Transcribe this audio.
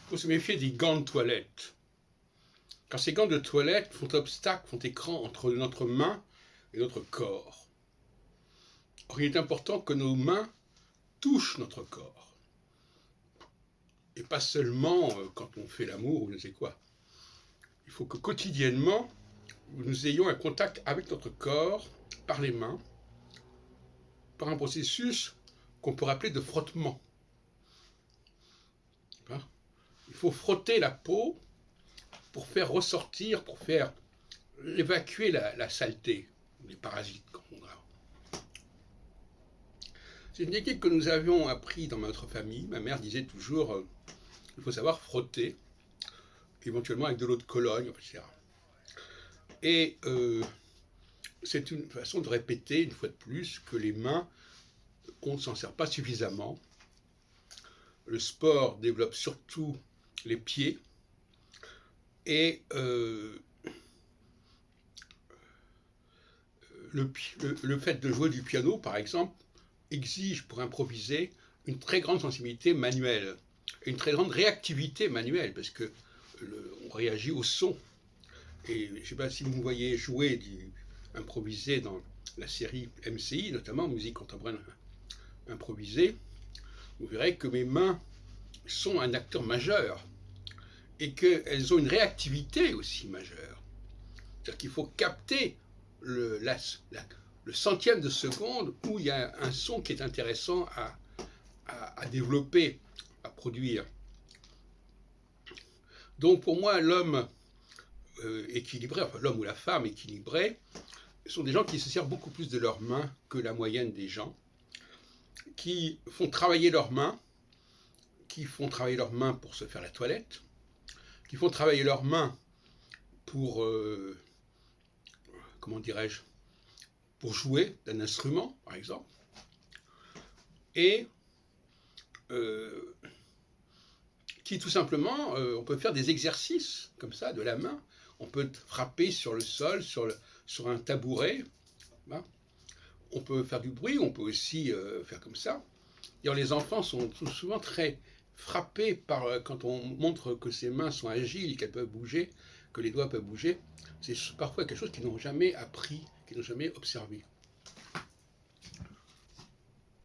faut se méfier des gants de toilette. Car ces gants de toilette font obstacle, font écran entre notre main et notre corps. Or, il est important que nos mains touchent notre corps. Et pas seulement quand on fait l'amour ou je ne sais quoi. Il faut que quotidiennement, nous ayons un contact avec notre corps par les mains, par un processus qu'on peut appeler de frottement. Il faut frotter la peau pour faire ressortir, pour faire évacuer la saleté, les parasites. C'est une technique que nous avions appris dans notre famille. Ma mère disait toujours il faut savoir frotter, éventuellement avec de l'eau de Cologne, etc. Et c'est une façon de répéter, une fois de plus, que les mains, on ne s'en sert pas suffisamment. Le sport développe surtout les pieds. Et le fait de jouer du piano, par exemple, exige pour improviser une très grande sensibilité manuelle, une très grande réactivité manuelle, parce que on réagit au son. Et je ne sais pas si vous me voyez jouer, improviser dans la série MCI, notamment musique contemporaine improvisée, vous verrez que mes mains sont un acteur majeur et qu'elles ont une réactivité aussi majeure. C'est-à-dire qu'il faut capter le centième de seconde où il y a un son qui est intéressant à développer, à produire. Donc pour moi, l'homme équilibré, enfin l'homme ou la femme équilibrée, sont des gens qui se servent beaucoup plus de leurs mains que la moyenne des gens, qui font travailler leurs mains, pour se faire la toilette, qui font travailler leurs mains pour, comment dirais-je, pour jouer d'un instrument, par exemple, et qui tout simplement, on peut faire des exercices comme ça de la main. On peut frapper sur le sol, sur un tabouret. Hein. On peut faire du bruit, on peut aussi faire comme ça. D'ailleurs, les enfants sont souvent très frappés quand on montre que ses mains sont agiles, qu'elles peuvent bouger, que les doigts peuvent bouger. C'est parfois quelque chose qu'ils n'ont jamais appris, qu'ils n'ont jamais observé.